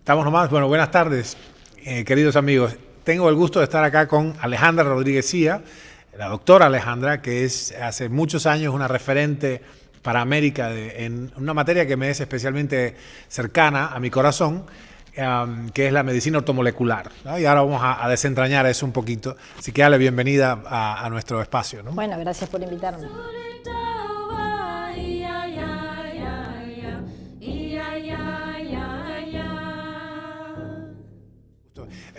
Estamos nomás. Bueno, buenas tardes, queridos amigos. Tengo el gusto de estar acá con Alejandra Rodríguez Cía, la doctora Alejandra, que es hace muchos años una referente para América en una materia que me es especialmente cercana a mi corazón, que es la medicina ortomolecular, ¿no? Y ahora vamos a desentrañar eso un poquito. Así que dale bienvenida a nuestro espacio, ¿no? Bueno, gracias por invitarme.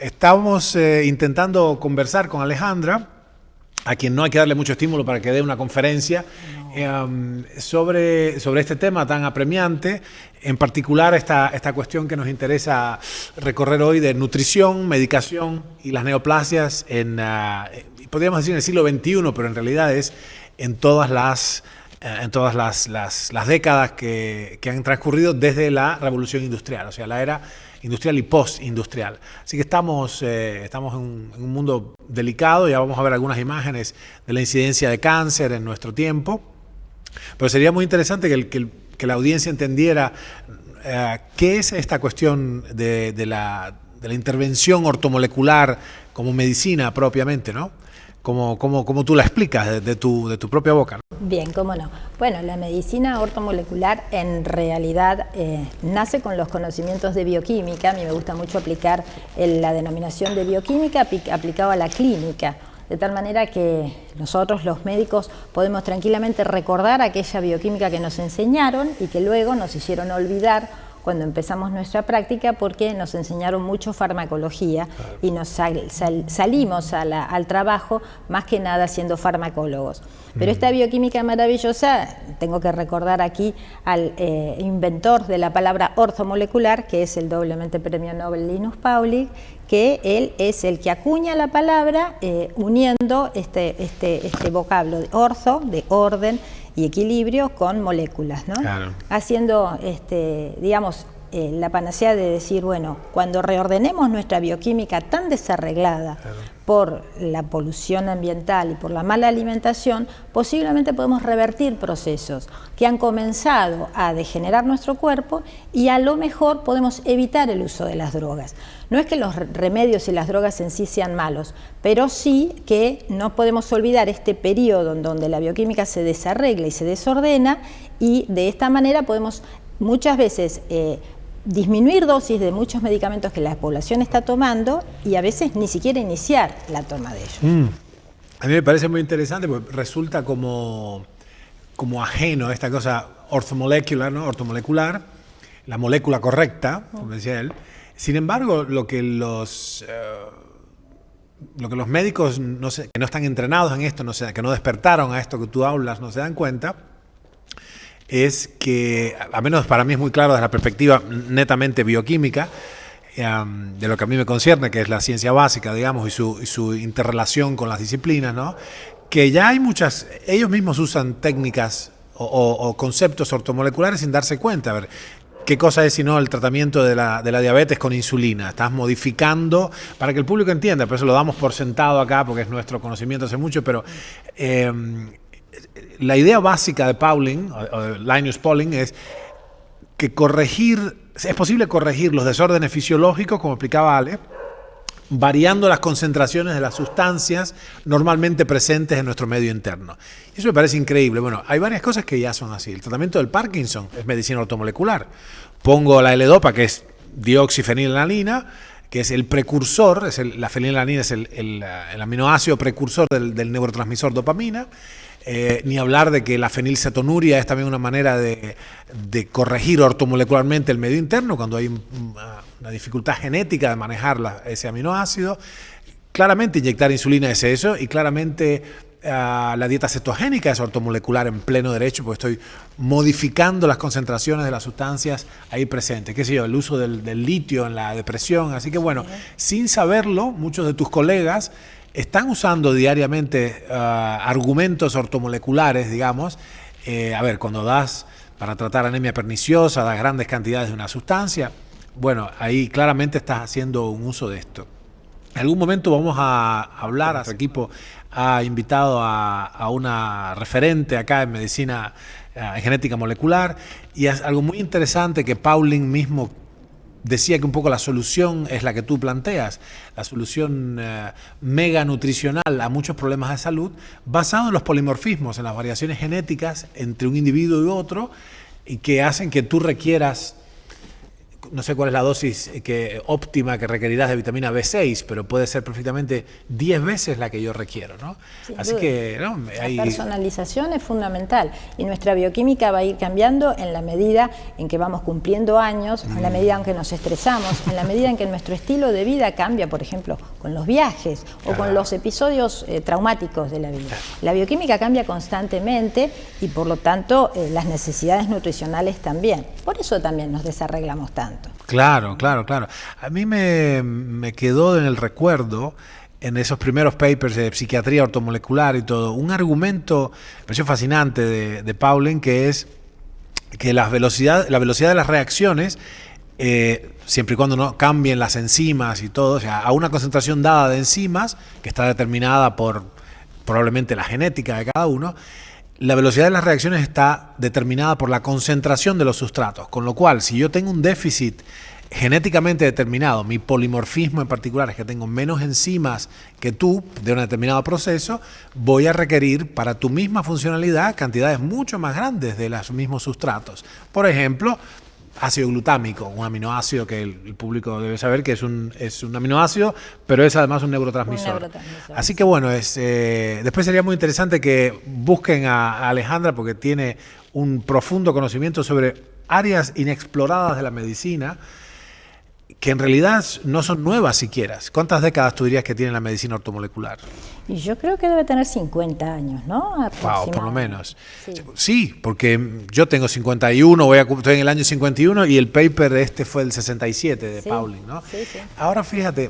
Estamos intentando conversar con Alejandra, a quien no hay que darle mucho estímulo para que dé una conferencia, sobre este tema tan apremiante, en particular esta cuestión que nos interesa recorrer hoy de nutrición, medicación y las neoplasias podríamos decir en el siglo XXI, pero en realidad es en todas las décadas que han transcurrido desde la revolución industrial, o sea, la era industrial y postindustrial. Así que estamos en un mundo delicado. Ya vamos a ver algunas imágenes de la incidencia de cáncer en nuestro tiempo, pero sería muy interesante que la audiencia entendiera qué es esta cuestión de la intervención ortomolecular como medicina propiamente, ¿no? Como tú la explicas de tu propia boca, ¿no? Bien, cómo no. Bueno, la medicina ortomolecular en realidad nace con los conocimientos de bioquímica. A mí me gusta mucho aplicar la denominación de bioquímica aplicado a la clínica, de tal manera que nosotros los médicos podemos tranquilamente recordar aquella bioquímica que nos enseñaron y que luego nos hicieron olvidar cuando empezamos nuestra práctica, porque nos enseñaron mucho farmacología y nos salimos al trabajo más que nada siendo farmacólogos. Pero esta bioquímica maravillosa, tengo que recordar aquí al inventor de la palabra ortomolecular, que es el doblemente premio Nobel Linus Pauling, que él es el que acuña la palabra uniendo este vocablo de orto, de orden, y equilibrio con moléculas, ¿no? Claro. Haciendo, digamos, la panacea de decir, bueno, cuando reordenemos nuestra bioquímica tan desarreglada por la polución ambiental y por la mala alimentación, posiblemente podemos revertir procesos que han comenzado a degenerar nuestro cuerpo y a lo mejor podemos evitar el uso de las drogas. No es que los remedios y las drogas en sí sean malos, pero sí que no podemos olvidar este periodo en donde la bioquímica se desarregla y se desordena, y de esta manera podemos muchas veces disminuir dosis de muchos medicamentos que la población está tomando y a veces ni siquiera iniciar la toma de ellos. A mí me parece muy interesante porque resulta como ajeno a esta cosa ortomolecular, ¿no? Ortomolecular, la molécula correcta, como decía él. Sin embargo, lo que los médicos que no están entrenados en esto, que no despertaron a esto que tú hablas, no se dan cuenta, es que, a menos para mí es muy claro desde la perspectiva netamente bioquímica, de lo que a mí me concierne, que es la ciencia básica, digamos, y su interrelación con las disciplinas, ¿no? Que ya hay ellos mismos usan técnicas o conceptos ortomoleculares sin darse cuenta. A ver, ¿qué cosa es sino el tratamiento de la diabetes con insulina? Estás modificando, para que el público entienda, por eso lo damos por sentado acá, porque es nuestro conocimiento hace mucho, pero la idea básica de Pauling, o de Linus Pauling, es que es posible corregir los desórdenes fisiológicos, como explicaba Ale, variando las concentraciones de las sustancias normalmente presentes en nuestro medio interno. Eso me parece increíble. Bueno, hay varias cosas que ya son así. El tratamiento del Parkinson es medicina ortomolecular. Pongo la L-Dopa, que es dioxifenilalanina, que es el precursor, la fenilalanina es el aminoácido precursor del neurotransmisor dopamina. Ni hablar de que la fenilcetonuria es también una manera de corregir ortomolecularmente el medio interno cuando hay una dificultad genética de manejar ese aminoácido. Claramente inyectar insulina es eso, y claramente la dieta cetogénica es ortomolecular en pleno derecho, porque estoy modificando las concentraciones de las sustancias ahí presentes. Qué sé yo, el uso del litio en la depresión. Así que bueno, sin saberlo, muchos de tus colegas están usando diariamente argumentos ortomoleculares, digamos. A ver, cuando das para tratar anemia perniciosa, das grandes cantidades de una sustancia, bueno, ahí claramente estás haciendo un uso de esto. En algún momento vamos a hablar, nuestro equipo ha invitado a una referente acá en medicina, en genética molecular, y es algo muy interesante que Pauling mismo decía que un poco la solución es la que tú planteas, la solución mega nutricional a muchos problemas de salud, basado en los polimorfismos, en las variaciones genéticas entre un individuo y otro, y que hacen que tú requieras, no sé cuál es la dosis óptima que requerirás de vitamina B6, pero puede ser perfectamente 10 veces la que yo requiero, ¿no? Sin Así duda. que ¿no? La personalización es fundamental y nuestra bioquímica va a ir cambiando en la medida en que vamos cumpliendo años, en la medida en que nos estresamos, en la medida en que nuestro estilo de vida cambia, por ejemplo, con los viajes o con los episodios traumáticos de la vida. La bioquímica cambia constantemente y por lo tanto las necesidades nutricionales también. Por eso también nos desarreglamos tanto. Claro, claro, claro. A mí me quedó en el recuerdo, en esos primeros papers de psiquiatría ortomolecular y todo, un argumento, me pareció fascinante de Pauling, que es que la velocidad de las reacciones, siempre y cuando no cambien las enzimas y todo, o sea, a una concentración dada de enzimas, que está determinada por probablemente la genética de cada uno, la velocidad de las reacciones está determinada por la concentración de los sustratos, con lo cual, si yo tengo un déficit genéticamente determinado, mi polimorfismo en particular es que tengo menos enzimas que tú de un determinado proceso, voy a requerir para tu misma funcionalidad cantidades mucho más grandes de los mismos sustratos. Por ejemplo, ácido glutámico, un aminoácido que el público debe saber que es un aminoácido, pero es además un neurotransmisor. Así que bueno, después sería muy interesante que busquen a Alejandra porque tiene un profundo conocimiento sobre áreas inexploradas de la medicina que en realidad no son nuevas siquiera. ¿Cuántas décadas tú dirías que tiene la medicina ortomolecular? Y yo creo que debe tener 50 años, ¿no? Wow, por lo menos. Sí, porque yo tengo 51, estoy en el año 51 y el paper este fue el 67 de Pauling, ¿no? Sí, sí. Ahora fíjate,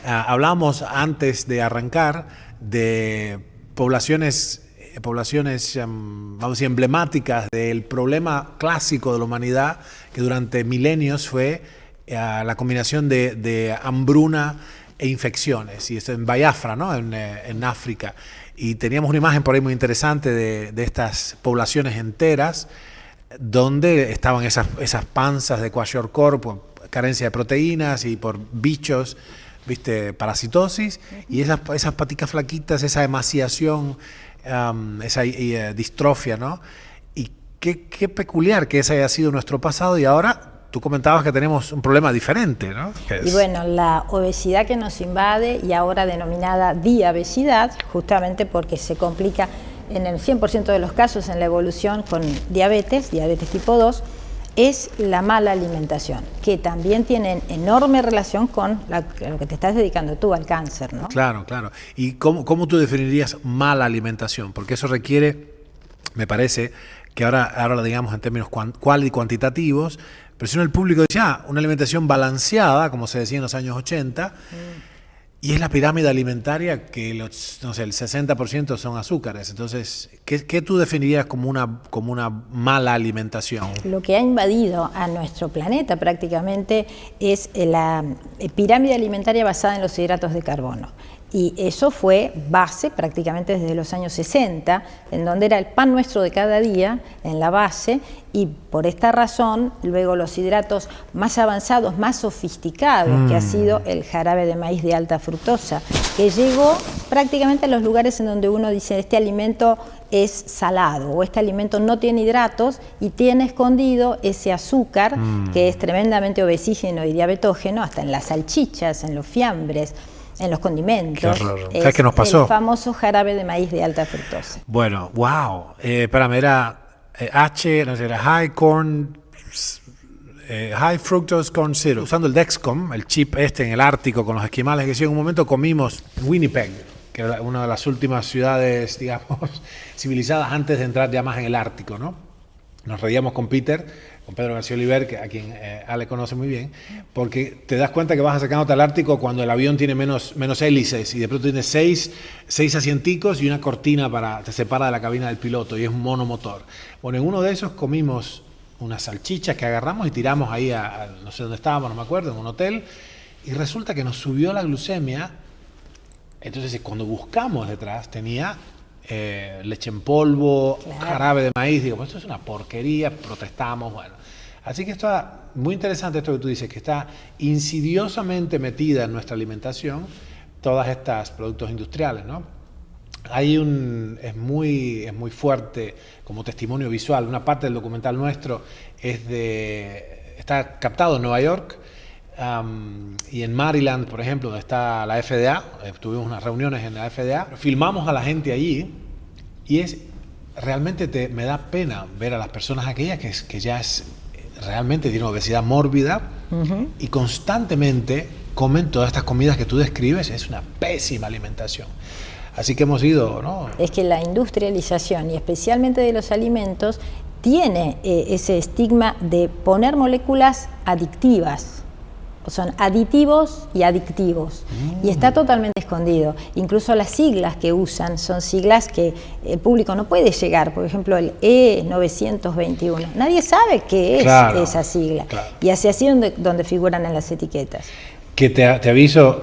hablábamos antes de arrancar de poblaciones, vamos a decir, emblemáticas del problema clásico de la humanidad que durante milenios fue la combinación de hambruna e infecciones, y esto en Biafra, ¿no? en África, y teníamos una imagen por ahí muy interesante de estas poblaciones enteras donde estaban esas panzas de kwashiorkor por carencia de proteínas y por bichos, ¿viste? Parasitosis, y esas paticas flaquitas, esa emaciación, esa distrofia, ¿no? Y qué peculiar que ese haya sido nuestro pasado, y ahora tú comentabas que tenemos un problema diferente, ¿no? Y bueno, la obesidad que nos invade y ahora denominada diabesidad, justamente porque se complica en el 100% de los casos en la evolución con diabetes tipo 2, es la mala alimentación, que también tiene enorme relación con lo que te estás dedicando tú, al cáncer, ¿no? Claro, claro. ¿Y cómo tú definirías mala alimentación? Porque eso requiere, me parece, que ahora lo digamos en términos cual y cuantitativos, pero si no, el público dice, una alimentación balanceada, como se decía en los años 80, y es la pirámide alimentaria que el 60% son azúcares. Entonces, ¿qué tú definirías como una mala alimentación? Lo que ha invadido a nuestro planeta prácticamente es la pirámide alimentaria basada en los hidratos de carbono. Y eso fue base prácticamente desde los años 60, en donde era el pan nuestro de cada día, en la base, y por esta razón, luego los hidratos más avanzados, más sofisticados, que ha sido el jarabe de maíz de alta fructosa, que llegó prácticamente a los lugares en donde uno dice, este alimento es salado, o este alimento no tiene hidratos y tiene escondido ese azúcar, que es tremendamente obesígeno y diabetógeno, hasta en las salchichas, en los fiambres, en los condimentos. ¿Sabes qué nos pasó? El famoso jarabe de maíz de alta fructosa. Bueno, wow. Espérame, era era High Fructose Corn Syrup. Usando el Dexcom, el chip en el Ártico con los esquimales, que sí, en un momento comimos en Winnipeg, que era una de las últimas ciudades, digamos, civilizadas antes de entrar ya más en el Ártico, ¿no? Nos reíamos con Pedro García Oliver, a quien Ale conoce muy bien, porque te das cuenta que vas acercándote al Ártico cuando el avión tiene menos hélices y de pronto tienes seis asienticos y una cortina te separa de la cabina del piloto y es un monomotor. Bueno, en uno de esos comimos unas salchichas que agarramos y tiramos ahí no sé dónde estábamos, no me acuerdo, en un hotel, y resulta que nos subió la glucemia. Entonces cuando buscamos detrás tenía leche en polvo, jarabe de maíz. Digo, pues esto es una porquería, protestamos, bueno. Así que esto muy interesante esto que tú dices, que está insidiosamente metida en nuestra alimentación todas estas productos industriales, ¿no? Es muy fuerte como testimonio visual. Una parte del documental nuestro está captado en Nueva York, y en Maryland, por ejemplo, donde está la FDA. Tuvimos unas reuniones en la FDA, filmamos a la gente allí y realmente me da pena ver a las personas aquellas que ya realmente tienen obesidad mórbida, y constantemente comen todas estas comidas que tú describes. Es una pésima alimentación. Así que hemos ido, ¿no? Es que la industrialización, y especialmente de los alimentos, tiene ese estigma de poner moléculas adictivas. Son aditivos y adictivos. Y está totalmente escondido. Incluso las siglas que usan son siglas que el público no puede llegar. Por ejemplo, el E921. Nadie sabe qué es esa sigla. Claro. Y así donde figuran en las etiquetas. Que te aviso,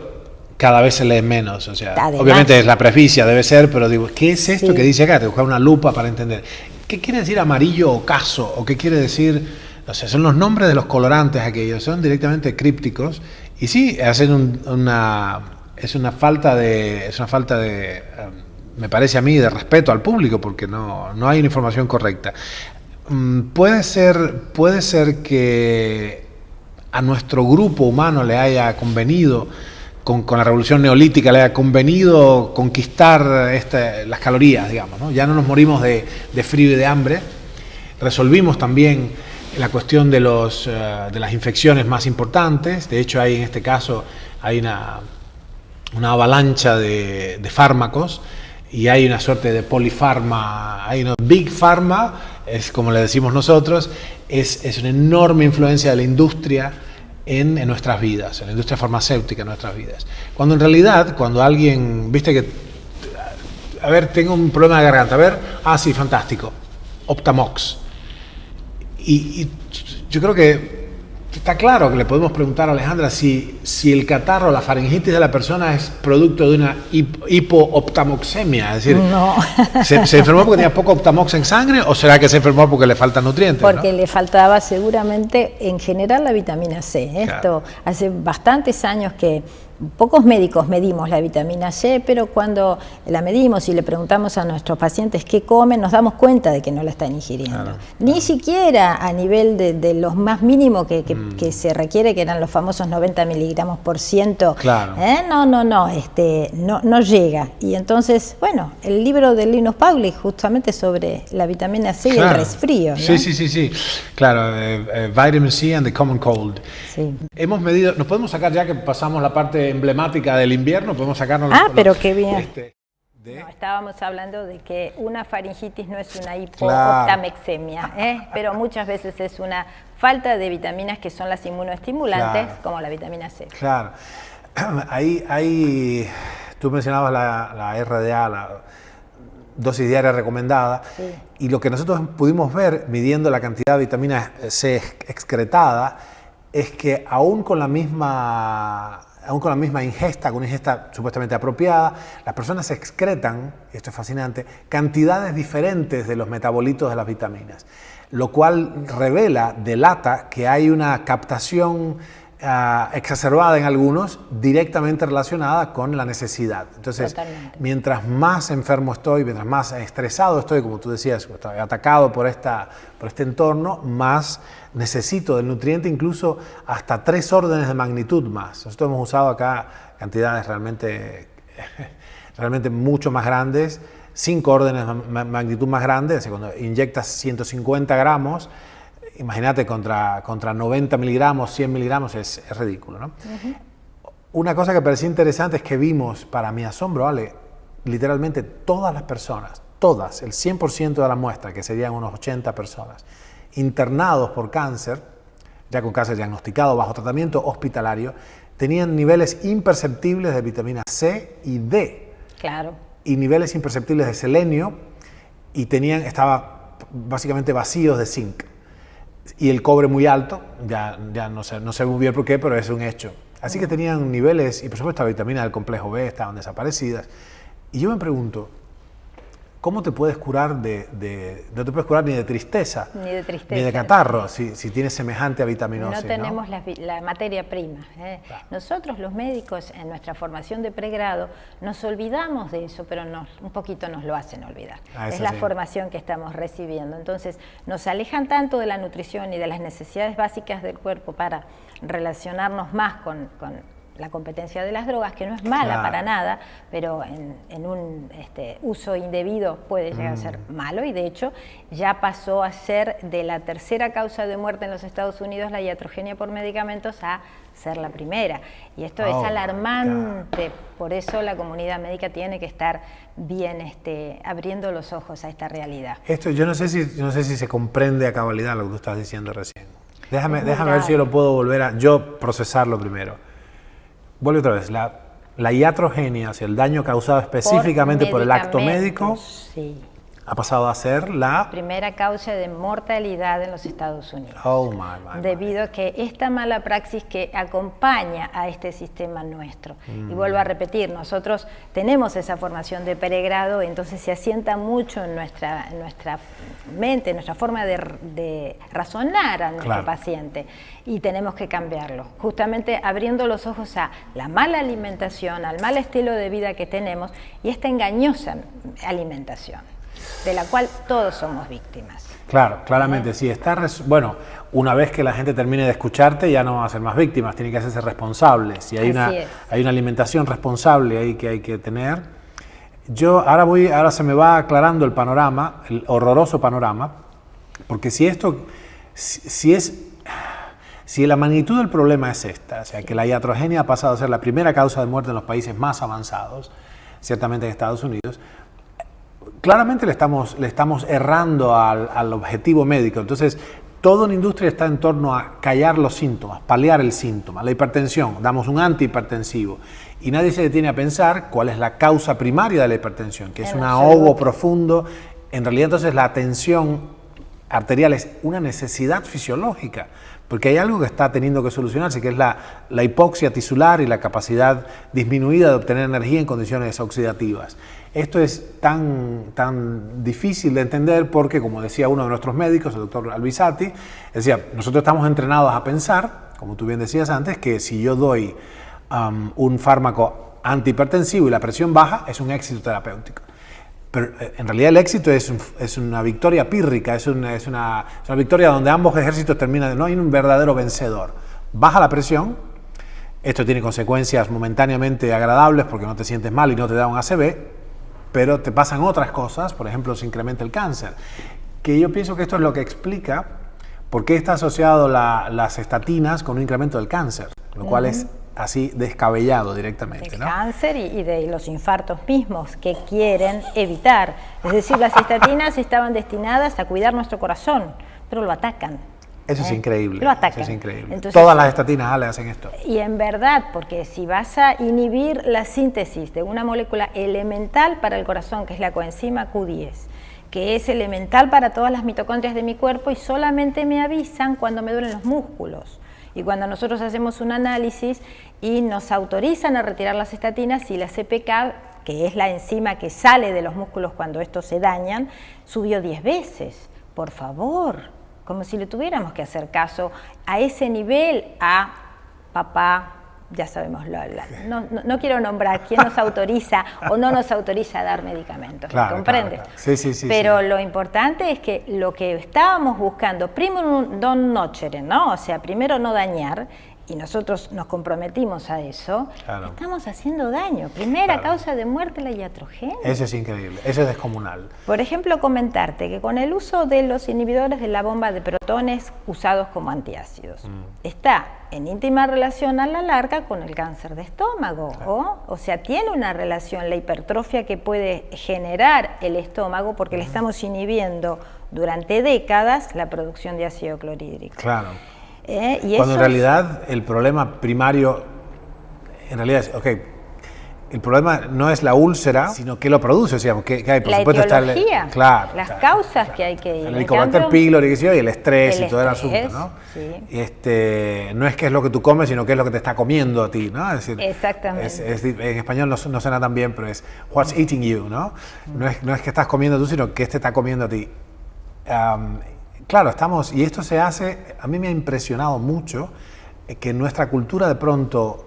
cada vez se lee menos. O sea, obviamente es la presbicia, debe ser, pero digo, ¿qué es esto que dice acá? Te buscar una lupa para entender. ¿Qué quiere decir amarillo ocaso? ¿O qué quiere decir? O sea, son los nombres de los colorantes aquellos, son directamente crípticos, y sí, hacen es una falta de, me parece a mí, de respeto al público, porque no hay una información correcta. Puede ser que a nuestro grupo humano le haya convenido, con la revolución neolítica, le haya convenido conquistar las calorías, digamos, ¿no? Ya no nos morimos de frío y de hambre. Resolvimos también la cuestión de las infecciones más importantes. De hecho, en este caso hay una avalancha de fármacos, y hay una suerte de polifarma, hay una big pharma, es como le decimos nosotros. Es una enorme influencia de la industria en nuestras vidas, en la industria farmacéutica en nuestras vidas. Cuando en realidad, cuando alguien, viste que, a ver, tengo un problema de garganta, a ver, sí, fantástico, Optamox. Y yo creo que está claro que le podemos preguntar a Alejandra si el catarro, la faringitis de la persona es producto de una hipooptamoxemia, es decir, no. ¿se enfermó porque tenía poco Optamox en sangre, o será que se enfermó porque le faltan nutrientes? Porque ¿no? le faltaba seguramente en general la vitamina C. Esto hace bastantes años que pocos médicos medimos la vitamina C, pero cuando la medimos y le preguntamos a nuestros pacientes qué comen, nos damos cuenta de que no la están ingiriendo. Ni siquiera a nivel de los más mínimos que se requiere, que eran los famosos 90 miligramos por ciento. No llega. Y entonces, bueno, el libro de Linus Pauling justamente sobre la vitamina C y el resfrío, ¿no? Sí. Claro, Vitamin C and the Common Cold. Sí. Hemos medido, nos podemos sacar, ya que pasamos la parte emblemática del invierno, podemos sacarnos pero qué bien. No, estábamos hablando de que una faringitis no es una hipooptamexemia, pero muchas veces es una falta de vitaminas que son las inmunoestimulantes, como la vitamina C. Claro. Ahí tú mencionabas la RDA, la dosis diaria recomendada, y lo que nosotros pudimos ver midiendo la cantidad de vitamina C excretada es que aún con la misma ingesta, con una ingesta supuestamente apropiada, las personas excretan, y esto es fascinante, cantidades diferentes de los metabolitos de las vitaminas, lo cual delata que hay una captación exacerbada en algunos, directamente relacionada con la necesidad. Entonces, mientras más enfermo estoy, mientras más estresado estoy, como tú decías, estoy atacado por este entorno, más necesito del nutriente, incluso hasta 3 órdenes de magnitud más. Nosotros hemos usado acá cantidades realmente mucho más grandes, 5 órdenes de magnitud más grandes. Cuando inyectas 150 gramos, imagínate contra 90 miligramos, 100 miligramos, es ridículo, ¿no? Una cosa que parecía interesante es que vimos, para mi asombro, Ale, literalmente todas las personas, todas, el 100% de la muestra, que serían unos 80 personas, internados por cáncer, ya con cáncer diagnosticado, bajo tratamiento hospitalario, tenían niveles imperceptibles de vitamina C y D. Claro. Y niveles imperceptibles de selenio, y estaba básicamente vacíos de zinc. Y el cobre muy alto, ya no sé muy bien por qué, pero es un hecho. Así que tenían niveles, y por supuesto la vitamina del complejo B estaban desaparecidas. Y yo me pregunto, ¿cómo te puedes curar no te puedes curar ni de tristeza, Ni de tristeza. ni de catarro, si tienes semejante vitaminosis? No tenemos la materia prima. Claro. Nosotros los médicos en nuestra formación de pregrado nos olvidamos de eso, pero un poquito nos lo hacen olvidar. Es la formación que estamos recibiendo. Entonces nos alejan tanto de la nutrición y de las necesidades básicas del cuerpo para relacionarnos más con la competencia de las drogas, que no es mala para nada, pero en un uso indebido puede llegar a ser malo, y de hecho ya pasó a ser de la tercera causa de muerte en los Estados Unidos la iatrogenia por medicamentos a ser la primera. Y esto es alarmante, por eso la comunidad médica tiene que estar bien abriendo los ojos a esta realidad. Esto yo no sé si se comprende a cabalidad lo que tú estás diciendo recién. Déjame ver si yo lo puedo volver a procesarlo primero. Vuelve otra vez, la iatrogenia, o sea, el daño causado específicamente por el acto médico, sí, ha pasado a ser la primera causa de mortalidad en los Estados Unidos. Oh, my. Debido a que esta mala praxis que acompaña a este sistema nuestro. Y vuelvo a repetir, nosotros tenemos esa formación de pregrado, entonces se asienta mucho en nuestra mente, en nuestra forma de razonar a nuestro paciente. Y tenemos que cambiarlo, justamente abriendo los ojos a la mala alimentación, al mal estilo de vida que tenemos y esta engañosa alimentación, de la cual todos somos víctimas. Claro, claramente, sí. Bueno, una vez que la gente termine de escucharte, ya no van a ser más víctimas, tienen que hacerse responsables. Si hay una alimentación responsable ahí que hay que tener. Ahora se me va aclarando el panorama, el horroroso panorama, porque si la magnitud del problema es esta, o sea, que la iatrogenia ha pasado a ser la primera causa de muerte en los países más avanzados, ciertamente en Estados Unidos, claramente le estamos errando al objetivo médico. Entonces, toda una industria está en torno a callar los síntomas, paliar el síntoma. La hipertensión, damos un antihipertensivo. Y nadie se detiene a pensar cuál es la causa primaria de la hipertensión, que es un ahogo profundo. En realidad, entonces, la tensión arterial es una necesidad fisiológica, porque hay algo que está teniendo que solucionarse, que es la hipoxia tisular y la capacidad disminuida de obtener energía en condiciones oxidativas. Esto es tan difícil de entender porque, como decía uno de nuestros médicos, el doctor Albisati, decía, nosotros estamos entrenados a pensar, como tú bien decías antes, que si yo doy un fármaco antihipertensivo y la presión baja, es un éxito terapéutico. Pero en realidad el éxito es una victoria pírrica, es una victoria donde ambos ejércitos terminan, no hay un verdadero vencedor. Baja la presión, esto tiene consecuencias momentáneamente agradables porque no te sientes mal y no te da un ACV, pero te pasan otras cosas, por ejemplo, se incrementa el cáncer. Que yo pienso que esto es lo que explica por qué está asociado las estatinas con un incremento del cáncer, lo cual es así descabellado directamente, ¿no? El cáncer y de los infartos mismos que quieren evitar. Es decir, las estatinas estaban destinadas a cuidar nuestro corazón, pero lo atacan. Eso es increíble. Lo atacan. Eso es increíble. Entonces, todas las estatinas le hacen esto. Y en verdad, porque si vas a inhibir la síntesis de una molécula elemental para el corazón, que es la coenzima Q10, que es elemental para todas las mitocondrias de mi cuerpo y solamente me avisan cuando me duelen los músculos. Y cuando nosotros hacemos un análisis y nos autorizan a retirar las estatinas, y la CPK, que es la enzima que sale de los músculos cuando estos se dañan, subió 10 veces. Por favor, como si le tuviéramos que hacer caso a ese nivel a papá, ya sabemos, no quiero nombrar quién nos autoriza o no nos autoriza a dar medicamentos, claro, ¿comprende? Claro. Sí. Pero lo importante es que lo que estábamos buscando, primero non nocere, ¿no? O sea, primero no dañar, y nosotros nos comprometimos a eso, estamos haciendo daño. Primera causa de muerte, la iatrogenia. Eso es increíble, eso es descomunal. Por ejemplo, comentarte que con el uso de los inhibidores de la bomba de protones usados como antiácidos, está en íntima relación a la larga con el cáncer de estómago. O sea, tiene una relación la hipertrofia que puede generar el estómago porque le estamos inhibiendo durante décadas la producción de ácido clorhídrico. Claro. Cuando en realidad el problema primario, en realidad es, el problema no es la úlcera, sino que lo produce, o sea, que hay, por la supuesto, etiología, claro, las causas que hay que ir. El Helicobacter pylori, y el estrés y todo el asunto, ¿no? Sí. No es qué es lo que tú comes, sino qué es lo que te está comiendo a ti, ¿no? Es decir, exactamente. En español no suena tan bien, pero es what's eating you, ¿no? No es que estás comiendo tú, sino que te está comiendo a ti. Claro, y esto se hace, a mí me ha impresionado mucho que en nuestra cultura de pronto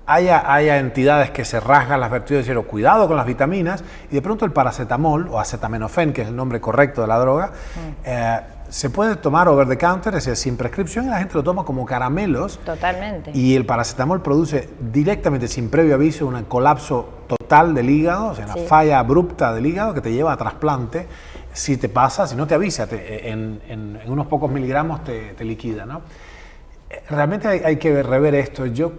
haya entidades que se rasgan las vestiduras y dicen, cuidado con las vitaminas, y de pronto el paracetamol, o acetaminofén, que es el nombre correcto de la droga, se puede tomar over the counter, es decir, sin prescripción, y la gente lo toma como caramelos. Totalmente. Y el paracetamol produce directamente, sin previo aviso, un colapso total del hígado, o sea, una falla abrupta del hígado que te lleva a trasplante. Si te pasa, si no te avisa, en unos pocos miligramos te liquida, ¿no? Realmente hay que rever esto. Yo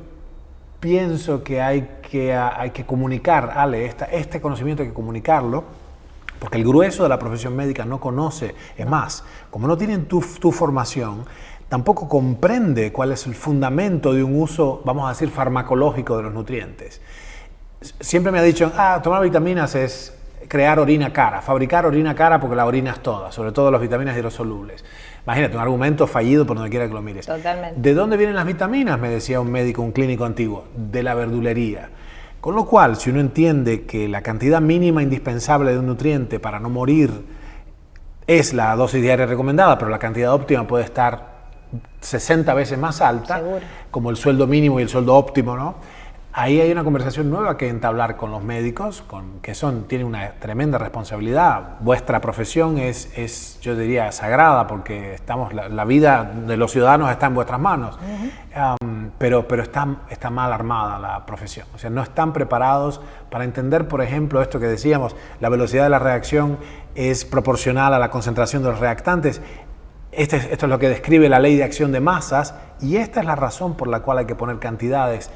pienso que hay que comunicar, Ale, este conocimiento hay que comunicarlo, porque el grueso de la profesión médica no conoce, es más, como no tienen tu formación, tampoco comprende cuál es el fundamento de un uso, vamos a decir, farmacológico de los nutrientes. Siempre me ha dicho, tomar vitaminas es crear orina cara, fabricar orina cara porque la orina es toda, sobre todo las vitaminas hidrosolubles. Imagínate, un argumento fallido por donde quiera que lo mires. Totalmente. ¿De dónde vienen las vitaminas? Me decía un médico, un clínico antiguo, de la verdulería. Con lo cual, si uno entiende que la cantidad mínima indispensable de un nutriente para no morir es la dosis diaria recomendada, pero la cantidad óptima puede estar 60 veces más alta, seguro, como el sueldo mínimo y el sueldo óptimo, ¿no? Ahí hay una conversación nueva que entablar con los médicos, tienen una tremenda responsabilidad. Vuestra profesión es, yo diría, sagrada, porque la vida de los ciudadanos está en vuestras manos. Pero está mal armada la profesión. O sea, no están preparados para entender, por ejemplo, esto que decíamos, la velocidad de la reacción es proporcional a la concentración de los reactantes. Esto es lo que describe la ley de acción de masas, y esta es la razón por la cual hay que poner cantidades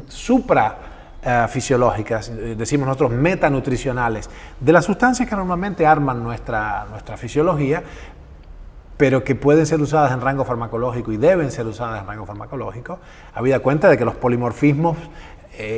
suprafisiológicas, decimos nosotros metanutricionales, de las sustancias que normalmente arman nuestra fisiología, pero que pueden ser usadas en rango farmacológico y deben ser usadas en rango farmacológico, habida cuenta de que los polimorfismos,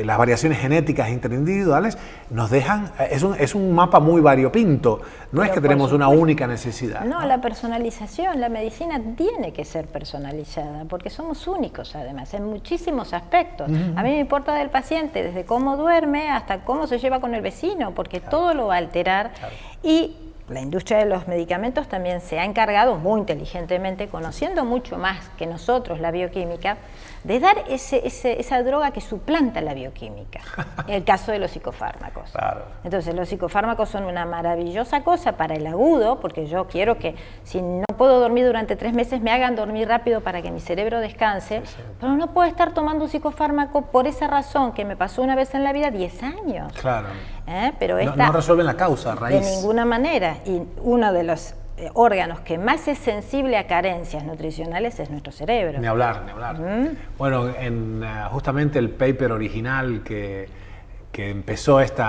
las variaciones genéticas interindividuales nos dejan, es un mapa muy variopinto, no es que tenemos una única necesidad. No, la personalización, la medicina tiene que ser personalizada, porque somos únicos además, en muchísimos aspectos. A mí me importa del paciente, desde cómo duerme hasta cómo se lleva con el vecino, porque todo lo va a alterar. Y la industria de los medicamentos también se ha encargado muy inteligentemente, conociendo mucho más que nosotros la bioquímica, de dar esa droga que suplanta la bioquímica, en el caso de los psicofármacos. Claro. Entonces, los psicofármacos son una maravillosa cosa para el agudo, porque yo quiero que si no puedo dormir durante 3 meses, me hagan dormir rápido para que mi cerebro descanse, pero no puedo estar tomando un psicofármaco por esa razón que me pasó una vez en la vida, 10 años. Claro. Pero no resuelven la causa, raíz. De ninguna manera. Y uno de los órganos que más es sensible a carencias nutricionales es nuestro cerebro. Ni hablar. Bueno, justamente el paper original que empezó este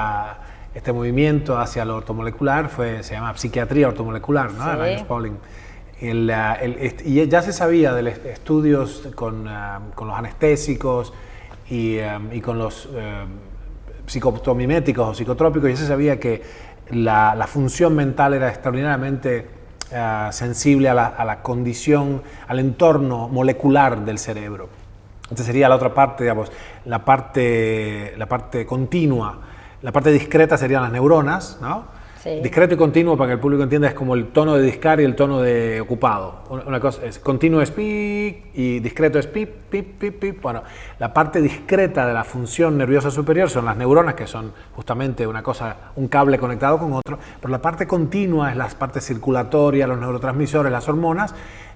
movimiento hacia lo ortomolecular se llama psiquiatría ortomolecular, ¿no? Sí. Linus Pauling. Y ya se sabía de los estudios con los anestésicos y con los psicotomiméticos o psicotrópicos, ya se sabía que la función mental era extraordinariamente sensible a la condición, al entorno molecular del cerebro. Esta sería la otra parte, digamos, la parte continua. La parte discreta serían las neuronas, ¿no? Sí. Discreto y continuo, para que el público entienda, es como el tono de discar y el tono de ocupado. Una cosa es continuo es pip y discreto es pip, pip, pip, pip. Bueno, la parte discreta de la función nerviosa superior son las neuronas, que son justamente un cable conectado con otro, pero la parte continua es las partes circulatorias, los neurotransmisores, las hormonas,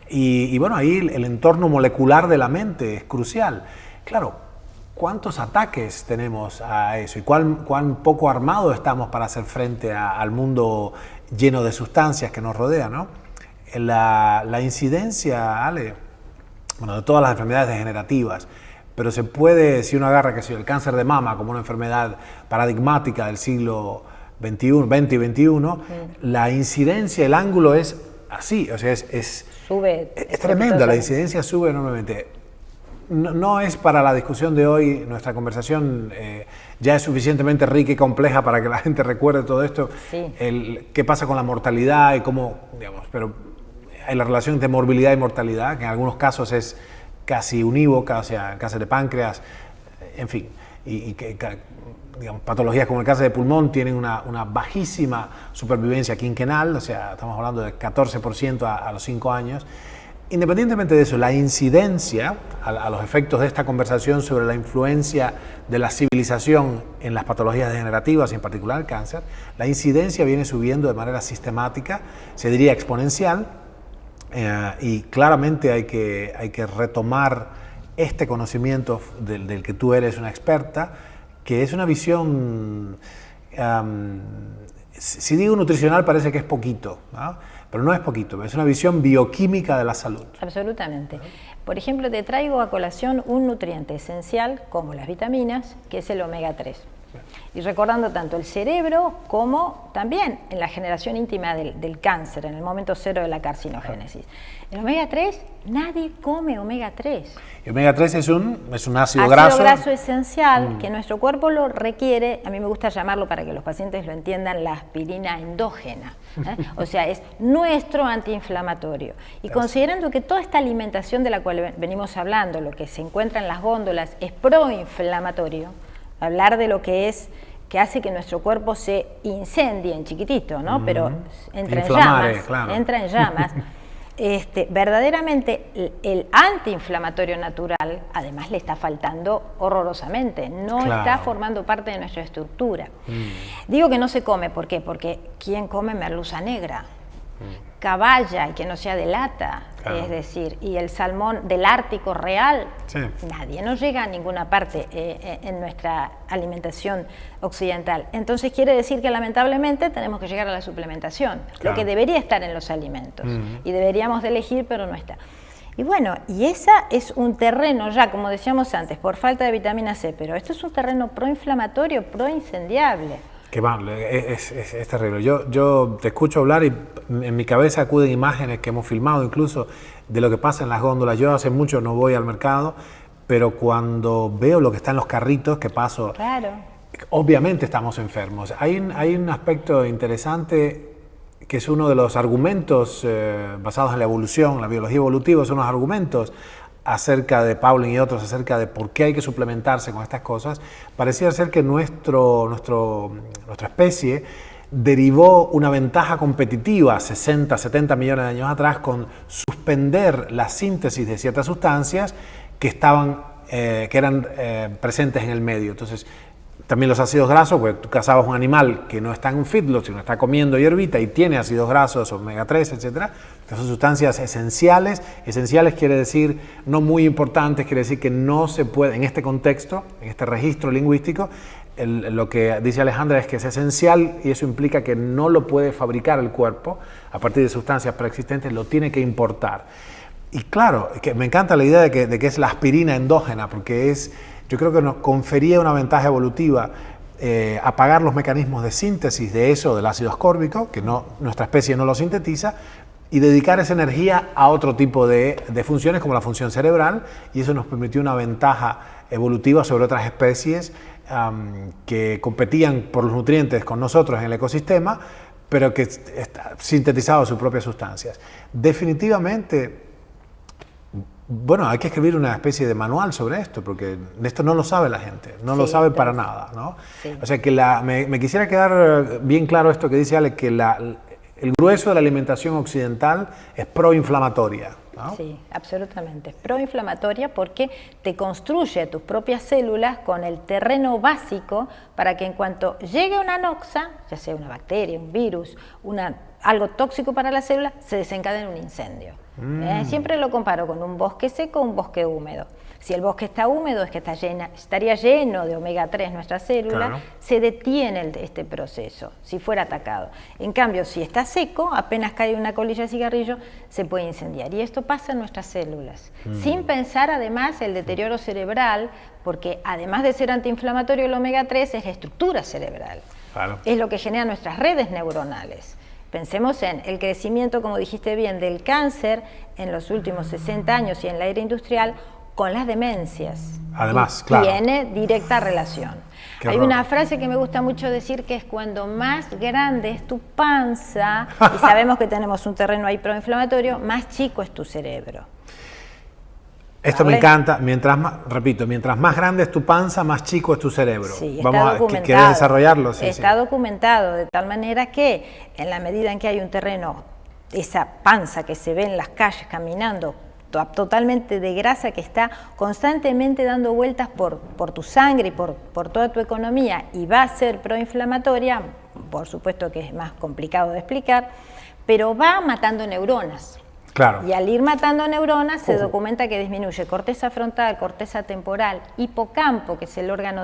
y bueno, ahí el entorno molecular de la mente es crucial. Claro, ¿cuántos ataques tenemos a eso? ¿Y cuán poco armados estamos para hacer frente al mundo lleno de sustancias que nos rodea, ¿no? La incidencia, Ale, de todas las enfermedades degenerativas, pero se puede, si uno agarra el cáncer de mama como una enfermedad paradigmática del siglo XX y XXI, la incidencia, el ángulo es así, o sea, es tremenda, la incidencia sube enormemente. no es para la discusión de hoy. Nuestra conversación ya es suficientemente rica y compleja para que la gente recuerde todo esto. Sí. Qué pasa con la mortalidad y cómo, digamos, pero hay la relación entre morbilidad y mortalidad, que en algunos casos es casi unívoca, o sea, en cáncer de páncreas, en fin, y que, digamos, patologías como el cáncer de pulmón tienen una bajísima supervivencia quinquenal, o sea, estamos hablando de 14% a los 5 años. Independientemente de eso, la incidencia a los efectos de esta conversación sobre la influencia de la civilización en las patologías degenerativas y en particular el cáncer, la incidencia viene subiendo de manera sistemática, se diría exponencial, y claramente hay que retomar este conocimiento del que tú eres una experta, que es una visión, si digo nutricional parece que es poquito, ¿no? Pero no es poquito, es una visión bioquímica de la salud. Absolutamente. Por ejemplo, te traigo a colación un nutriente esencial, como las vitaminas, que es el omega 3. Y recordando tanto el cerebro como también en la generación íntima del cáncer, en el momento cero de la carcinogénesis. El omega 3, nadie come omega 3. El omega 3 es un ácido graso. Ácido graso esencial que nuestro cuerpo lo requiere. A mí me gusta llamarlo, para que los pacientes lo entiendan, la aspirina endógena. O sea, es nuestro antiinflamatorio. Y considerando que toda esta alimentación de la cual venimos hablando, lo que se encuentra en las góndolas, es proinflamatorio, hablar de lo que es, que hace que nuestro cuerpo se incendie en chiquitito, ¿no? Pero entra en llamas, claro. entra en llamas. Verdaderamente el antiinflamatorio natural, además, le está faltando horrorosamente, no está formando parte de nuestra estructura. Digo que no se come, ¿por qué? Porque ¿quién come merluza negra? Caballa, y que no sea de lata, es decir, y el salmón del Ártico real, nadie, no llega a ninguna parte en nuestra alimentación occidental. Entonces quiere decir que lamentablemente tenemos que llegar a la suplementación, lo que debería estar en los alimentos, y deberíamos de elegir, pero no está. Y bueno, y esa es un terreno ya, como decíamos antes, por falta de vitamina C, pero esto es un terreno proinflamatorio, proincendiable. Que es terrible. Yo te escucho hablar y en mi cabeza acuden imágenes que hemos filmado incluso de lo que pasa en las góndolas. Yo hace mucho no voy al mercado, pero cuando veo lo que está en los carritos que paso, obviamente estamos enfermos. Hay un aspecto interesante que es uno de los argumentos basados en la evolución, la biología evolutiva, son los argumentos acerca de Pauling y otros, acerca de por qué hay que suplementarse con estas cosas. Parecía ser que nuestra especie derivó una ventaja competitiva 60, 70 millones de años atrás con suspender la síntesis de ciertas sustancias que eran presentes en el medio. Entonces, también los ácidos grasos, porque tú cazabas un animal que no está en un feedlot, sino está comiendo hierbita y tiene ácidos grasos, omega 3, etc. Son sustancias esenciales. Esenciales quiere decir no muy importantes, quiere decir que no se puede, en este contexto, en este registro lingüístico, lo que dice Alejandra es que es esencial y eso implica que no lo puede fabricar el cuerpo a partir de sustancias preexistentes, lo tiene que importar. Y claro, que me encanta la idea de que es la aspirina endógena, porque yo creo que nos confería una ventaja evolutiva apagar los mecanismos de síntesis de eso, del ácido ascórbico, que nuestra especie no lo sintetiza, y dedicar esa energía a otro tipo de funciones como la función cerebral, y eso nos permitió una ventaja evolutiva sobre otras especies que competían por los nutrientes con nosotros en el ecosistema, pero que sintetizaban sus propias sustancias. Definitivamente, bueno, hay que escribir una especie de manual sobre esto, porque esto no lo sabe la gente, no lo sabe para nada, ¿no? O sea que me quisiera quedar bien claro esto que dice Ale, que el grueso de la alimentación occidental es proinflamatoria, ¿no? Sí, absolutamente. Es proinflamatoria porque te construye tus propias células con el terreno básico para que en cuanto llegue una noxa, ya sea una bacteria, un virus, algo tóxico para la célula, se desencadene un incendio. Siempre lo comparo con un bosque seco o un bosque húmedo. Si el bosque está húmedo, es que estaría lleno de omega 3 nuestra célula, se detiene este proceso, si fuera atacado. En cambio, si está seco, apenas cae una colilla de cigarrillo, se puede incendiar. Y esto pasa en nuestras células, sin pensar además el deterioro cerebral, porque además de ser antiinflamatorio, el omega 3 es la estructura cerebral. Es lo que genera nuestras redes neuronales. Pensemos en el crecimiento, como dijiste bien, del cáncer en los últimos 60 años y en la era industrial. con las demencias. Además, claro. Tiene directa relación. Qué Hay horror. una frase que me gusta mucho decir que es cuando más grande es tu panza, y sabemos que tenemos un terreno ahí proinflamatorio, más chico es tu cerebro. Esto me ¿Vale? encanta. Mientras más, repito, mientras más grande es tu panza, más chico es tu cerebro. Sí, está Vamos a documentado. ¿querés desarrollarlo? Sí, Está sí. documentado de tal manera que en la medida en que hay un terreno, esa panza que se ve en las calles caminando, totalmente de grasa, que está constantemente dando vueltas por tu sangre y por toda tu economía, y va a ser proinflamatoria, por supuesto que es más complicado de explicar, pero va matando neuronas. Claro. Y al ir matando neuronas se Ojo. documenta que disminuye corteza frontal, corteza temporal, hipocampo, que es el órgano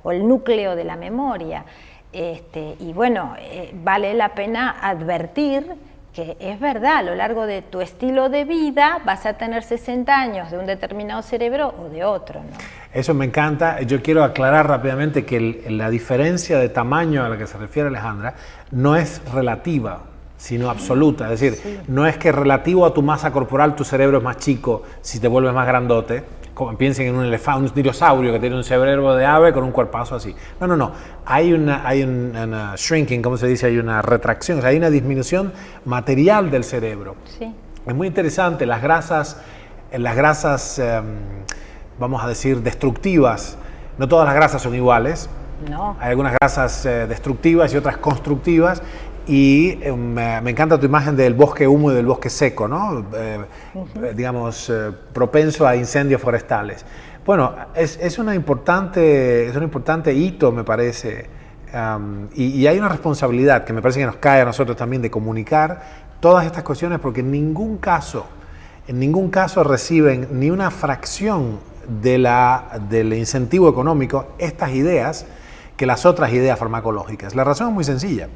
o el núcleo de la memoria. Y bueno, vale la pena advertir que es verdad, a lo largo de tu estilo de vida vas a tener 60 años de un determinado cerebro o de otro, ¿no? Eso me encanta. Yo quiero aclarar rápidamente que la diferencia de tamaño a la que se refiere Alejandra no es relativa, sino absoluta. Es decir, no es que relativo a tu masa corporal tu cerebro es más chico si te vuelves más grandote. Como piensen en un elefante, un dinosaurio que tiene un cerebro de ave con un cuerpazo así. No, no, no. Hay una shrinking, ¿cómo se dice? Hay una retracción, o sea, hay una disminución material del cerebro. Sí. Es muy interesante. Las grasas, vamos a decir, destructivas, no todas las grasas son iguales. No. Hay algunas grasas destructivas y otras constructivas. Y me encanta tu imagen del bosque húmedo y del bosque seco, ¿no? Digamos, propenso a incendios forestales. Bueno, es un importante hito, me parece, y hay una responsabilidad que me parece que nos cae a nosotros también de comunicar todas estas cuestiones, porque en ningún caso reciben ni una fracción del incentivo económico estas ideas que las otras ideas farmacológicas. La razón es muy sencilla.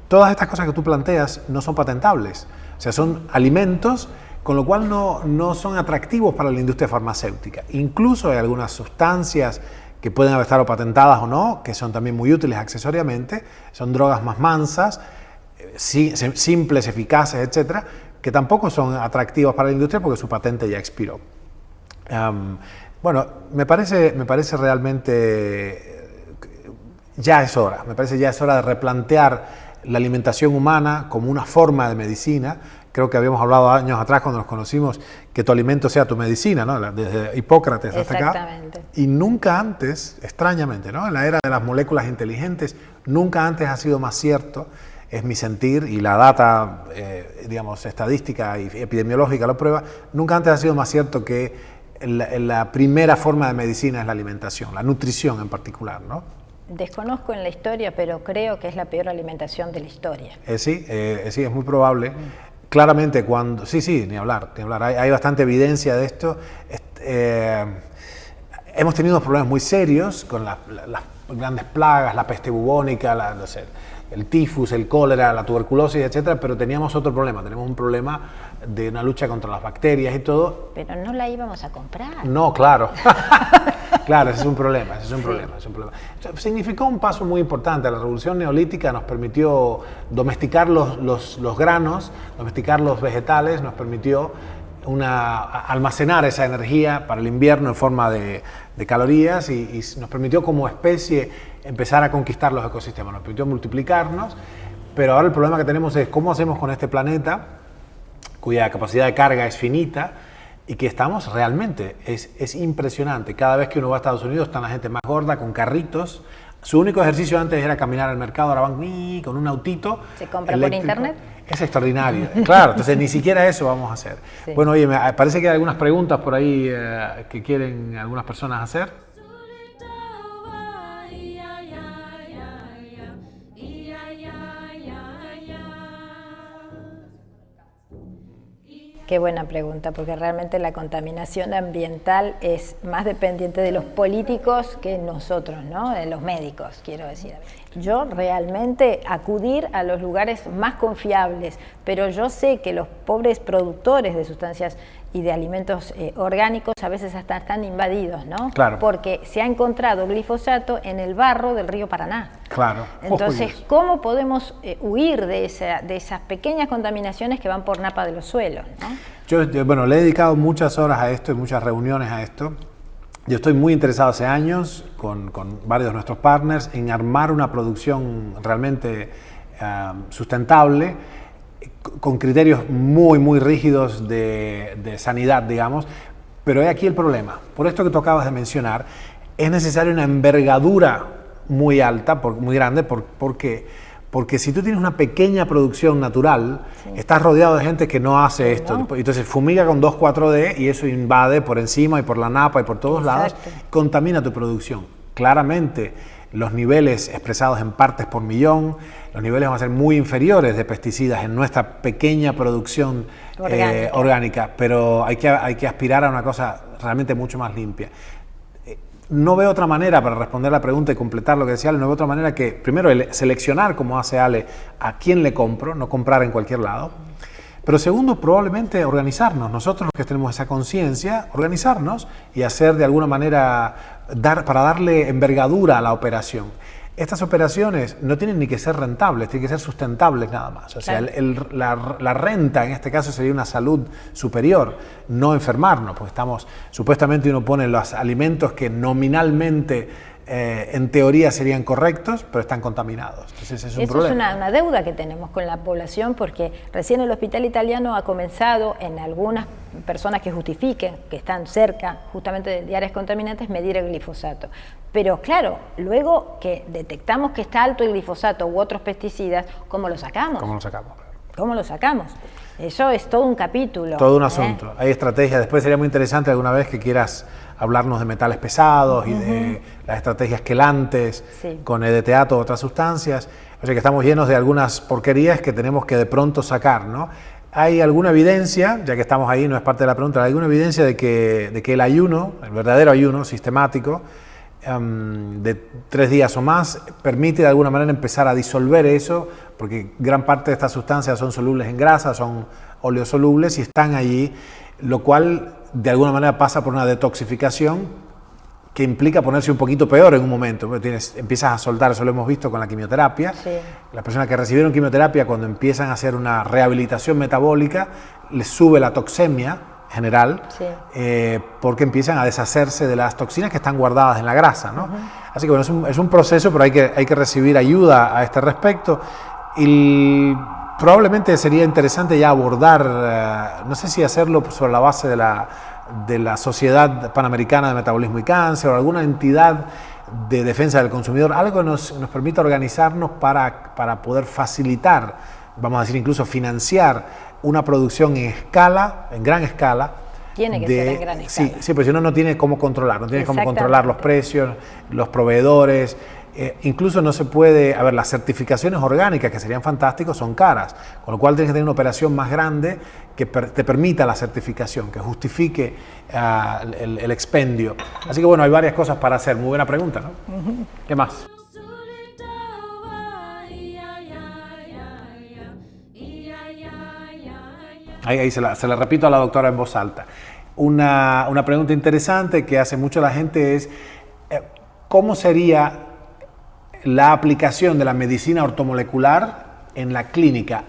Todas estas cosas que tú planteas no son patentables, o sea, son alimentos, con lo cual no son atractivos para la industria farmacéutica. Incluso hay algunas sustancias que pueden haber estado patentadas o no, que son también muy útiles accesoriamente, son drogas más mansas, simples, eficaces, etcétera, que tampoco son atractivas para la industria porque su patente ya expiró. Bueno, me parece realmente ya es hora de replantear la alimentación humana como una forma de medicina. Creo que habíamos hablado años atrás cuando nos conocimos que tu alimento sea tu medicina, ¿no? Desde Hipócrates hasta acá. Exactamente. Y nunca antes, extrañamente, ¿no? En la era de las moléculas inteligentes, nunca antes ha sido más cierto, es mi sentir, y la data, digamos, estadística y epidemiológica lo prueba, nunca antes ha sido más cierto que la primera forma de medicina es la alimentación, la nutrición en particular, ¿no? Desconozco en la historia, pero creo que es la peor alimentación de la historia. Sí, es muy probable. Claramente sí, ni hablar. Hay bastante evidencia de esto. Hemos tenido problemas muy serios con las grandes plagas, la peste bubónica, no sé, el tifus, el cólera, la tuberculosis, etcétera, pero teníamos otro problema. Tenemos un problema de una lucha contra las bacterias y todo. Pero no la íbamos a comprar. No, claro. Claro, ese es un problema. Significó un paso muy importante. La revolución neolítica nos permitió domesticar los granos, domesticar los vegetales, nos permitió almacenar esa energía para el invierno en forma de calorías y nos permitió como especie empezar a conquistar los ecosistemas, nos permitió multiplicarnos, pero ahora el problema que tenemos es cómo hacemos con este planeta, cuya capacidad de carga es finita, y que estamos realmente, es impresionante. Cada vez que uno va a Estados Unidos está la gente más gorda, con carritos. Su único ejercicio antes era caminar al mercado, ahora van con un autito. ¿Se compra eléctrico. por internet? Es extraordinario. Claro, entonces ni siquiera eso vamos a hacer. Sí. Bueno, oye, me parece que hay algunas preguntas por ahí que quieren algunas personas hacer. Qué buena pregunta, porque realmente la contaminación ambiental es más dependiente de los políticos que nosotros, ¿no? De los médicos, quiero decir. Yo realmente acudir a los lugares más confiables, pero yo sé que los pobres productores de sustancias y de alimentos orgánicos a veces hasta están invadidos, ¿no? Claro. Porque se ha encontrado glifosato en el barro del río Paraná. Claro. Entonces, ¿cómo podemos huir de esas pequeñas contaminaciones que van por napa de los suelos, ¿no? Yo, bueno, le he dedicado muchas horas a esto y muchas reuniones a esto. Yo estoy muy interesado hace años con varios de nuestros partners en armar una producción realmente sustentable, con criterios muy, muy rígidos de sanidad, digamos. Pero he aquí el problema. Por esto que tú acabas de mencionar, es necesaria una envergadura muy alta, muy grande, porque si tú tienes una pequeña producción natural, sí, estás rodeado de gente que no hace esto. ¿No? Entonces fumiga con 2,4-D y eso invade por encima y por la napa y por todos lados, contamina tu producción. Claramente, los niveles expresados en partes por millón, los niveles van a ser muy inferiores de pesticidas en nuestra pequeña producción orgánica, pero hay que aspirar a una cosa realmente mucho más limpia. No veo otra manera para responder la pregunta y completar lo que decía Ale, no veo otra manera que, primero, seleccionar, como hace Ale, a quién le compro, no comprar en cualquier lado. Pero segundo, probablemente organizarnos. Nosotros los que tenemos esa conciencia, organizarnos y hacer de alguna manera, para darle envergadura a la operación. Estas operaciones no tienen ni que ser rentables, tienen que ser sustentables nada más. O sea, la renta en este caso sería una salud superior, no enfermarnos, porque supuestamente uno pone los alimentos que nominalmente en teoría serían correctos, pero están contaminados. Entonces es un problema. Es una deuda que tenemos con la población, porque recién el Hospital Italiano ha comenzado en algunas personas que justifiquen, que están cerca justamente de áreas contaminantes, medir el glifosato. Pero claro, luego que detectamos que está alto el glifosato u otros pesticidas, ¿cómo lo sacamos? ¿Cómo lo sacamos? ¿Cómo lo sacamos? Eso es todo un capítulo. Todo un asunto. Hay estrategias. Después sería muy interesante alguna vez que quieras hablarnos de metales pesados y de las estrategias quelantes, sí, con EDTA o otras sustancias. O sea que estamos llenos de algunas porquerías que tenemos que de pronto sacar, ¿no? ¿Hay alguna evidencia, ya que estamos ahí, no es parte de la pregunta, ¿hay alguna evidencia de que el ayuno, el verdadero ayuno sistemático, de 3 días o más, permite de alguna manera empezar a disolver eso? Porque gran parte de estas sustancias son solubles en grasa, son oleosolubles y están allí, lo cual de alguna manera pasa por una detoxificación que implica ponerse un poquito peor en un momento, porque empiezas a soltar, eso lo hemos visto con la quimioterapia. Sí. Las personas que recibieron quimioterapia, cuando empiezan a hacer una rehabilitación metabólica, les sube la toxemia general, sí, porque empiezan a deshacerse de las toxinas que están guardadas en la grasa, ¿no? Así que bueno, es un proceso, pero hay que recibir ayuda a este respecto. Y probablemente sería interesante ya abordar, no sé si hacerlo sobre la base de la Sociedad Panamericana de Metabolismo y Cáncer o alguna entidad de defensa del consumidor, algo que nos permita organizarnos para poder facilitar, vamos a decir incluso financiar una producción en escala, en gran escala. Tiene que ser en gran escala. Sí, pero si no tiene cómo controlar, no tiene cómo controlar los precios, los proveedores. Incluso no se puede, las certificaciones orgánicas, que serían fantásticos, son caras, con lo cual tienes que tener una operación más grande que te permita la certificación, que justifique el expendio. Así que bueno, hay varias cosas para hacer. Muy buena pregunta, ¿no? ¿Qué más? Ahí se la repito a la doctora en voz alta. Una pregunta interesante que hace mucho la gente es, ¿cómo sería la aplicación de la medicina ortomolecular en la clínica,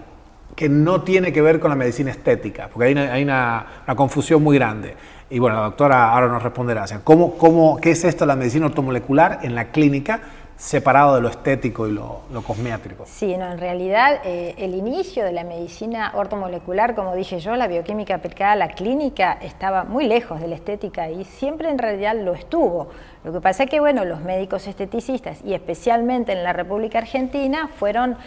que no tiene que ver con la medicina estética? Porque hay una confusión muy grande. Y bueno, la doctora ahora nos responderá. O sea, ¿qué es esto, la medicina ortomolecular en la clínica, separado de lo estético y lo cosmético? Sí, no, en realidad el inicio de la medicina ortomolecular, como dije yo, la bioquímica aplicada a la clínica, estaba muy lejos de la estética y siempre en realidad lo estuvo. Lo que pasa es que, bueno, los médicos esteticistas, y especialmente en la República Argentina, fueron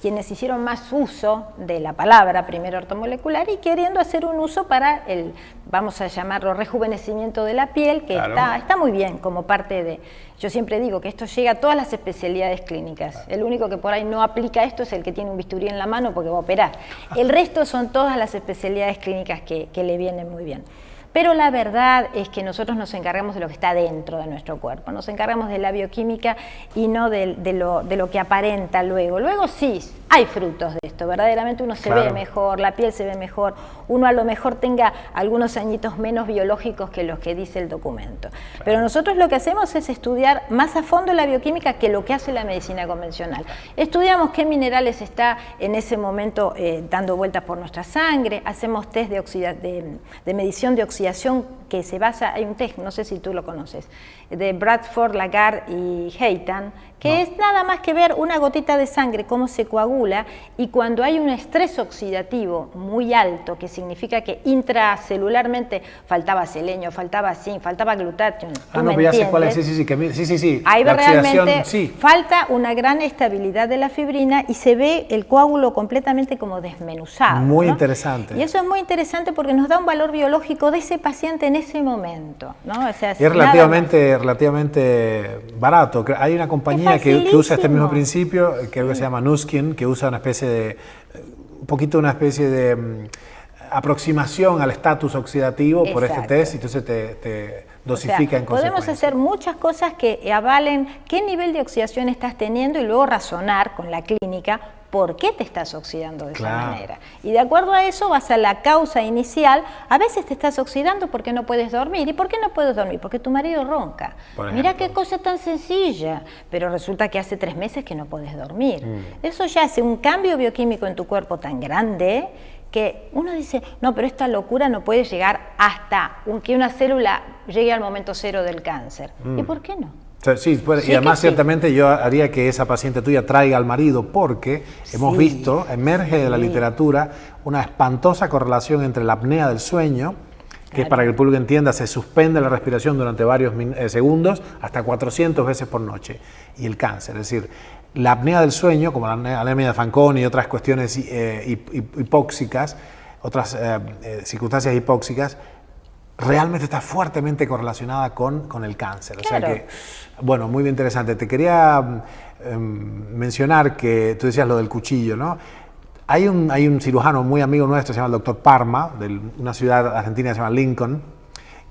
quienes hicieron más uso de la palabra primero ortomolecular y queriendo hacer un uso para el, vamos a llamarlo, rejuvenecimiento de la piel, que claro, está muy bien como parte de... Yo siempre digo que esto llega a todas las especialidades clínicas. Claro. El único que por ahí no aplica esto es el que tiene un bisturí en la mano porque va a operar. El resto son todas las especialidades clínicas que le vienen muy bien. pero la verdad es que nosotros nos encargamos de lo que está dentro de nuestro cuerpo, nos encargamos de la bioquímica y no de lo que aparenta luego. Luego sí, hay frutos de esto, verdaderamente uno se ve mejor, la piel se ve mejor, uno a lo mejor tenga algunos añitos menos biológicos que los que dice el documento. Pero nosotros lo que hacemos es estudiar más a fondo la bioquímica que lo que hace la medicina convencional. Estudiamos qué minerales está en ese momento dando vueltas por nuestra sangre, hacemos test de medición de oxidación que se basa, hay un test, no sé si tú lo conoces, de Bradford, Lagarde y Heitan, que es nada más que ver una gotita de sangre, cómo se coagula, y cuando hay un estrés oxidativo muy alto, que significa que intracelularmente faltaba selenio, faltaba zinc, faltaba glutatión, no, ya sé cuál es, sí. Ahí realmente falta una gran estabilidad de la fibrina y se ve el coágulo completamente como desmenuzado. Muy interesante. Y eso es muy interesante porque nos da un valor biológico de ese paciente en ese momento, ¿no? O sea, es relativamente barato. Hay una compañía que usa este mismo principio, que se llama Nuskin, que usa una especie de aproximación al estatus oxidativo por este test, y entonces te dosifica en consecuencia. Podemos hacer muchas cosas que avalen qué nivel de oxidación estás teniendo y luego razonar con la clínica por qué te estás oxidando de esa manera. Y de acuerdo a eso vas a la causa inicial. A veces te estás oxidando porque no puedes dormir. ¿Y por qué no puedes dormir? Porque tu marido ronca. Mira qué cosa tan sencilla, pero resulta que hace 3 meses que no puedes dormir. Eso ya hace un cambio bioquímico en tu cuerpo tan grande que uno dice, no, pero esta locura no puede llegar hasta que una célula llegue al momento cero del cáncer. ¿Y por qué no? Sí, y además ciertamente yo haría que esa paciente tuya traiga al marido, porque hemos visto, emerge de la literatura, una espantosa correlación entre la apnea del sueño, que es, para que el público entienda, se suspende la respiración durante varios segundos, hasta 400 veces por noche, y el cáncer. Es decir, la apnea del sueño, como la anemia de Fanconi y otras cuestiones hipóxicas, otras circunstancias hipóxicas, realmente está fuertemente correlacionada con el cáncer. O sea que, bueno, muy interesante. Te quería mencionar que tú decías lo del cuchillo, ¿no? Hay un cirujano muy amigo nuestro, se llama el doctor Parma, de una ciudad argentina que se llama Lincoln,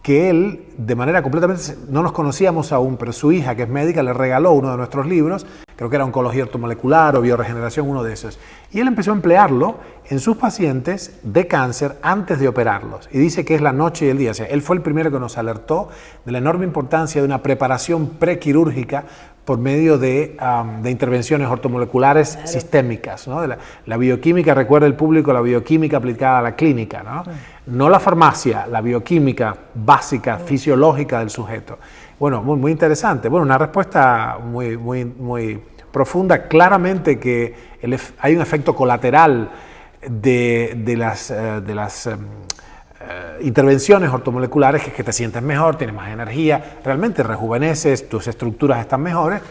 que él, de manera completamente, no nos conocíamos aún, pero su hija, que es médica, le regaló uno de nuestros libros, creo que era Oncología Ortomolecular o Bioregeneración, uno de esos. Y él empezó a emplearlo en sus pacientes de cáncer antes de operarlos. Y dice que es la noche y el día. O sea, él fue el primero que nos alertó de la enorme importancia de una preparación prequirúrgica por medio de intervenciones ortomoleculares sistémicas, ¿no? La bioquímica, recuerda el público, la bioquímica aplicada a la clínica, ¿no? No la farmacia, la bioquímica básica, fisiológica del sujeto. Bueno, muy interesante. Bueno, una respuesta muy profunda. Claramente que hay un efecto colateral de las intervenciones ortomoleculares, que es que te sientes mejor, tienes más energía, realmente rejuveneces, tus estructuras están mejores.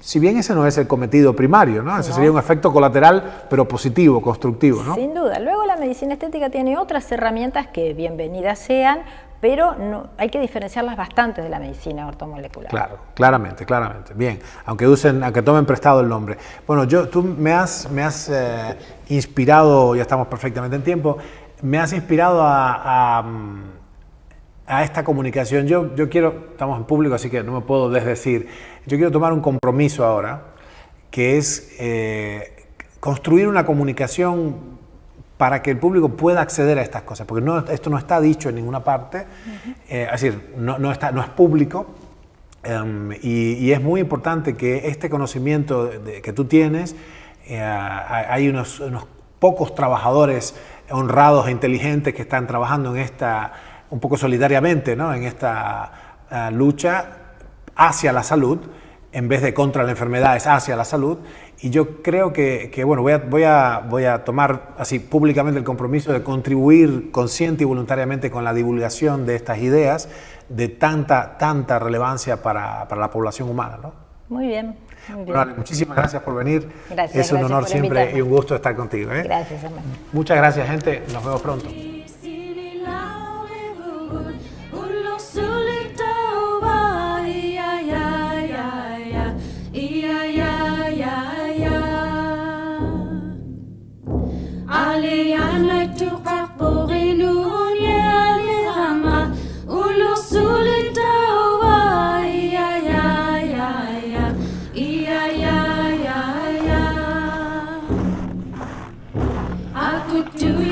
Si bien ese no es el cometido primario, ¿no? Ese sería un efecto colateral, pero positivo, constructivo, ¿no? Sin duda. Luego la medicina estética tiene otras herramientas que bienvenidas sean, pero hay que diferenciarlas bastante de la medicina ortomolecular. Claro, claramente. Bien, aunque tomen prestado el nombre. Bueno, tú me has inspirado, ya estamos perfectamente en tiempo, me has inspirado a esta comunicación. Yo quiero, estamos en público, así que no me puedo desdecir. Yo quiero tomar un compromiso ahora, que es construir una comunicación para que el público pueda acceder a estas cosas, porque esto no está dicho en ninguna parte, es decir, no es público, y es muy importante que este conocimiento que tú tienes, hay unos pocos trabajadores honrados e inteligentes que están trabajando en esta, un poco solidariamente, ¿no? En esta lucha hacia la salud, en vez de contra la enfermedad, es hacia la salud. Y yo creo que bueno, voy a tomar así públicamente el compromiso de contribuir consciente y voluntariamente con la divulgación de estas ideas de tanta relevancia para la población humana, ¿no? Muy bien. Bueno, muchísimas gracias por venir. Gracias, es un honor siempre y un gusto estar contigo, ¿eh? Gracias, hermano. Muchas gracias, gente. Nos vemos pronto. Aliana tu kaporinun ya lehama What do you